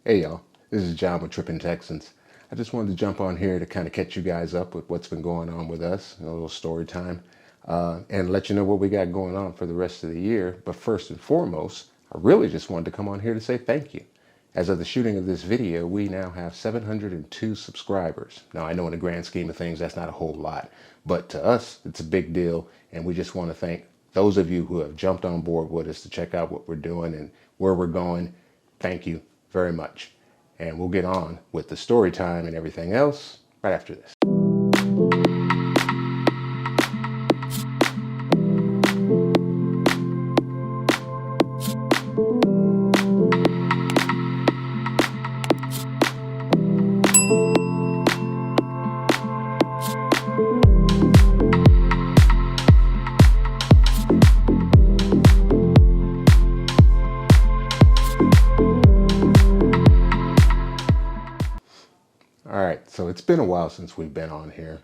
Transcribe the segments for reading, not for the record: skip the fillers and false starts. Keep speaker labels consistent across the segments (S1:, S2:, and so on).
S1: Hey y'all, this is John with Trippin' Texans. I just wanted to jump on here to kind of catch you guys up with what's been going on with us, a little story time, and let you know what we got going on for the rest of the year. But first and foremost, I really just wanted to come on here to say thank you. As of the shooting of this video, we now have 702 subscribers. Now, I know in the grand scheme of things, that's not a whole lot, but to us, it's a big deal. And we just want to thank those of you who have jumped on board with us to check out what we're doing and where we're going. Thank you very much. And we'll get on with the story time and everything else right after this. All right, so it's been a while since we've been on here,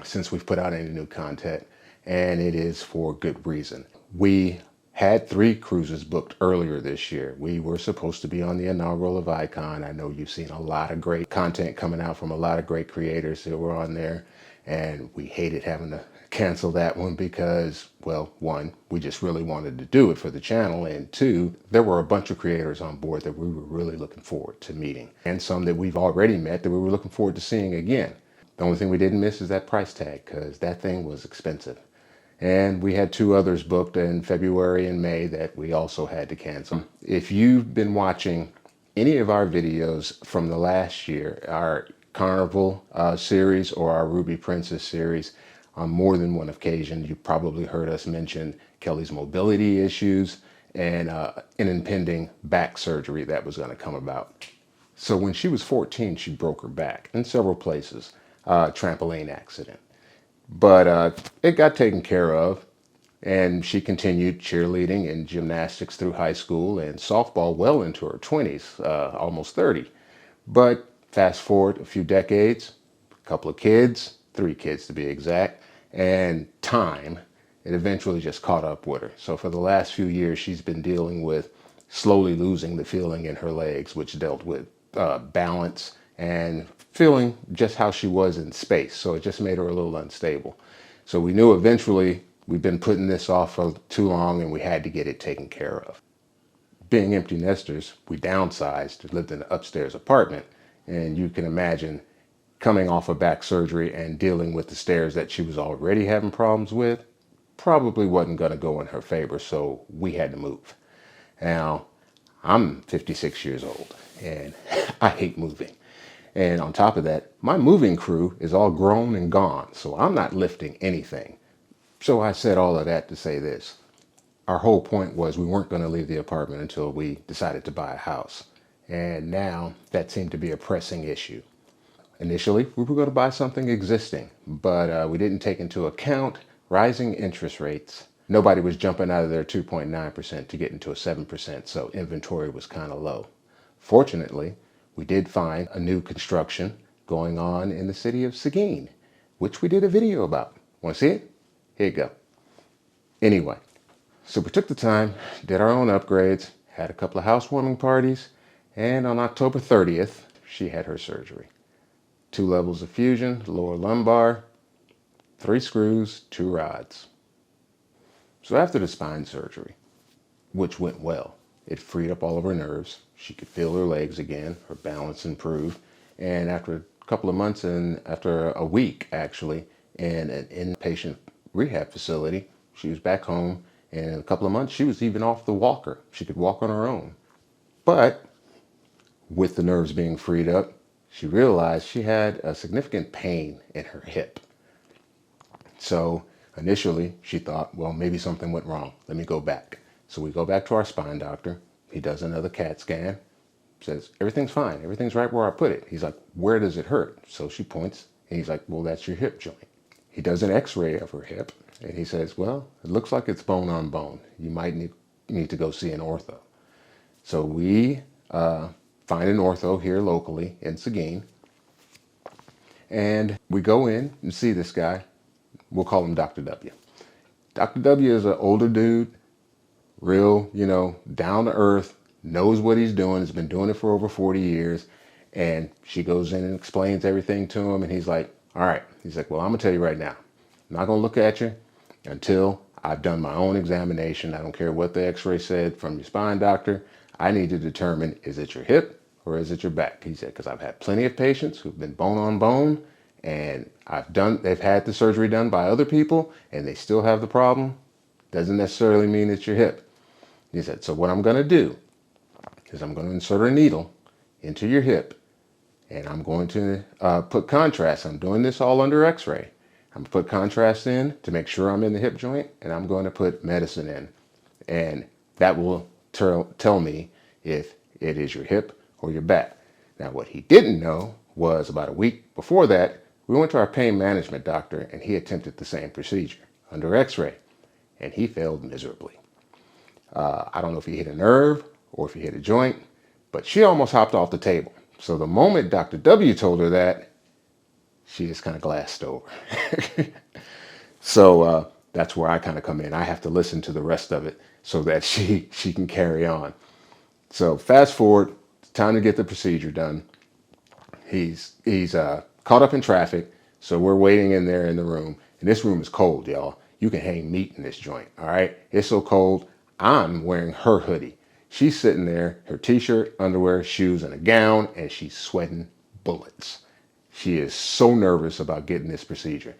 S1: since we've put out any new content, and it is for good reason. We had 3 cruises booked earlier this year. We were supposed to be on the inaugural of Icon. I know you've seen a lot of great content coming out from a lot of great creators that were on there, and we hated having to cancel that one because, well, 1, we just really wanted to do it for the channel, and 2, there were a bunch of creators on board that we were really looking forward to meeting, and some that we've already met that we were looking forward to seeing again. The only thing we didn't miss is that price tag, because that thing was expensive. And we had 2 others booked in February and May that we also had to cancel. If you've been watching any of our videos from the last year, our Carnival series or our Ruby Princess series, on more than one occasion, you probably heard us mention Kelly's mobility issues and an impending back surgery that was going to come about. So when she was 14, she broke her back in several places, trampoline accident. But it got taken care of, and she continued cheerleading and gymnastics through high school and softball well into her 20s, almost 30. But fast forward a few decades, a couple of kids, 3 kids to be exact, and time, it eventually just caught up with her. So for the last few years, she's been dealing with slowly losing the feeling in her legs, which dealt with balance and feeling just how she was in space. So it just made her a little unstable. So we knew eventually we've been putting this off for too long and we had to get it taken care of. Being empty nesters, we downsized, lived in an upstairs apartment, and you can imagine coming off of back surgery and dealing with the stairs that she was already having problems with probably wasn't going to go in her favor, so we had to move. Now, I'm 56 years old and I hate moving. And on top of that, my moving crew is all grown and gone, so I'm not lifting anything. So I said all of that to say this. Our whole point was we weren't going to leave the apartment until we decided to buy a house. And now that seemed to be a pressing issue. Initially, we were going to buy something existing, but we didn't take into account rising interest rates. Nobody was jumping out of their 2.9% to get into a 7%, so inventory was kind of low. Fortunately, we did find a new construction going on in the city of Seguin, which we did a video about. Want to see it? Here you go. Anyway, so we took the time, did our own upgrades, had a couple of housewarming parties, and on October 30th, she had her surgery. 2 levels of fusion, lower lumbar, 3 screws, 2 rods. So after the spine surgery, which went well, it freed up all of her nerves. She could feel her legs again, her balance improved. And after a couple of months and after a week, actually, in an inpatient rehab facility, she was back home. And in a couple of months, she was even off the walker. She could walk on her own. But with the nerves being freed up, she realized she had a significant pain in her hip. So initially she thought, well, maybe something went wrong. Let me go back. So we go back to our spine doctor. He does another CAT scan, says, everything's fine. Everything's right where I put it. He's like, where does it hurt? So she points and he's like, well, that's your hip joint. He does an x-ray of her hip and he says, well, it looks like it's bone on bone. You might need to go see an ortho. So we find an ortho here locally in Seguin. And we go in and see this guy. We'll call him Dr. W. Dr. W is an older dude, real, down to earth, knows what he's doing, has been doing it for over 40 years. And she goes in and explains everything to him. And he's like, all right. He's like, well, I'm going to tell you right now, I'm not going to look at you until I've done my own examination. I don't care what the x-ray said from your spine doctor. I need to determine, is it your hip or is it your back? He said, because I've had plenty of patients who've been bone on bone and they've had the surgery done by other people and they still have the problem. Doesn't necessarily mean it's your hip. He said, so what I'm going to do is I'm going to insert a needle into your hip and I'm going to put contrast. I'm doing this all under x-ray. I'm going to put contrast in to make sure I'm in the hip joint, and I'm going to put medicine in. And that will tell me if it is your hip or your back. Now, what he didn't know was about a week before that, we went to our pain management doctor, and he attempted the same procedure under x-ray, and he failed miserably. I don't know if he hit a nerve or if he hit a joint, but she almost hopped off the table. So the moment Dr. W told her that, she just kind of glassed over. So that's where I kind of come in. I have to listen to the rest of it so that she can carry on. So fast forward, time to get the procedure done. He's caught up in traffic, so we're waiting in there in the room. And this room is cold, y'all. You can hang meat in this joint, all right? It's so cold, I'm wearing her hoodie. She's sitting there, her t-shirt, underwear, shoes, and a gown, and she's sweating bullets. She is so nervous about getting this procedure.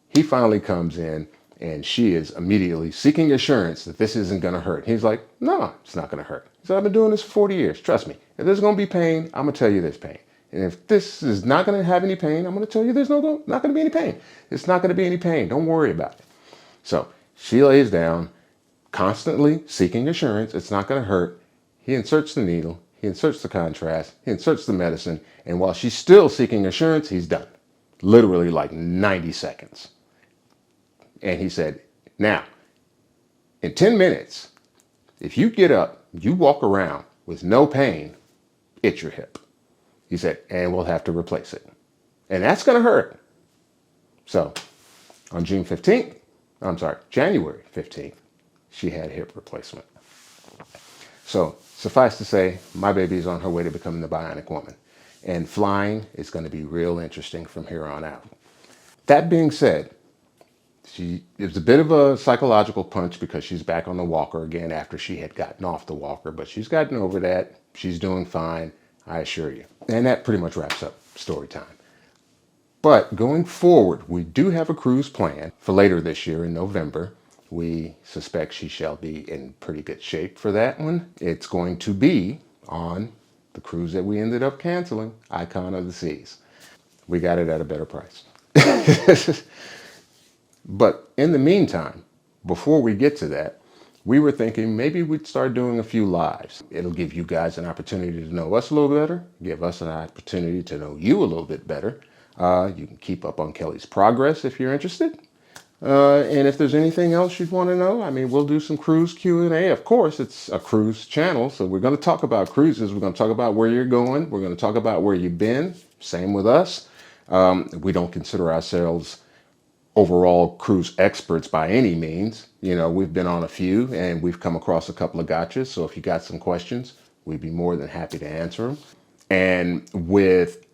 S1: He finally comes in, and she is immediately seeking assurance that this isn't going to hurt. He's like, no, it's not going to hurt. He said, I've been doing this for 40 years. Trust me. If there's going to be pain, I'm going to tell you there's pain. And if this is not going to have any pain, I'm going to tell you there's not going to be any pain. It's not going to be any pain. Don't worry about it. So she lays down, constantly seeking assurance. It's not going to hurt. He inserts the needle. He inserts the contrast. He inserts the medicine. And while she's still seeking assurance, he's done. Literally like 90 seconds. And he said, now, in 10 minutes, if you get up, you walk around with no pain, it's your hip. He said, and we'll have to replace it. And that's going to hurt. So on January 15th, she had hip replacement. So suffice to say, my baby is on her way to becoming the bionic woman. And flying is going to be real interesting from here on out. That being said, it was a bit of a psychological punch because she's back on the walker again after she had gotten off the walker, but she's gotten over that. She's doing fine, I assure you. And that pretty much wraps up story time. But going forward, we do have a cruise plan for later this year in November. We suspect she shall be in pretty good shape for that one. It's going to be on the cruise that we ended up canceling, Icon of the Seas. We got it at a better price. But in the meantime, before we get to that, we were thinking maybe we'd start doing a few lives. It'll give you guys an opportunity to know us a little better, give us an opportunity to know you a little bit better. You can keep up on Kelly's progress if you're interested. And if there's anything else you'd want to know, I mean, we'll do some cruise Q&A. Of course, it's a cruise channel, so we're going to talk about cruises. We're going to talk about where you're going. We're going to talk about where you've been. Same with us. We don't consider ourselves overall cruise experts by any means. You know, we've been on a few and we've come across a couple of gotchas. So if you got some questions, we'd be more than happy to answer them. And with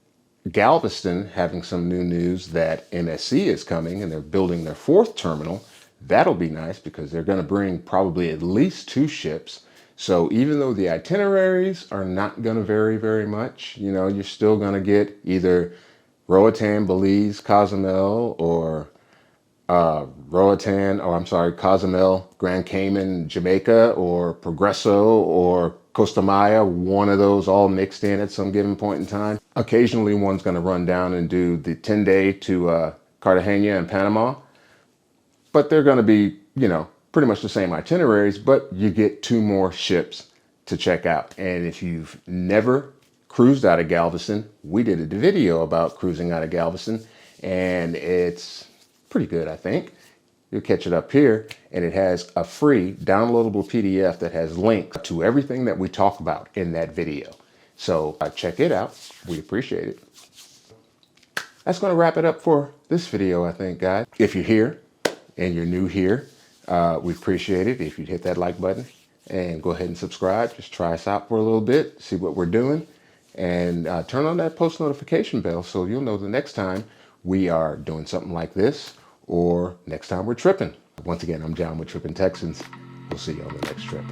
S1: Galveston having some new news that MSC is coming and they're building their 4th terminal, that'll be nice because they're going to bring probably at least 2 ships. So even though the itineraries are not going to vary very much, you know, you're still going to get either Roatan, Belize, Cozumel, or Cozumel, Grand Cayman, Jamaica, or Progreso, or Costa Maya, one of those all mixed in at some given point in time. Occasionally one's going to run down and do the 10-day to Cartagena and Panama, but they're going to be, you know, pretty much the same itineraries, but you get 2 more ships to check out. And if you've never cruised out of Galveston, we did a video about cruising out of Galveston, and it's pretty good, I think. You'll catch it up here, and it has a free downloadable PDF that has links to everything that we talk about in that video. So check it out. We appreciate it. That's going to wrap it up for this video, I think, guys. If you're here and you're new here, we appreciate it if you'd hit that like button and go ahead and subscribe. Just try us out for a little bit, see what we're doing, and turn on that post notification bell so you'll know the next time we are doing something like this or next time we're tripping. Once again, I'm John with Trippin' Texans. We'll see you on the next trip.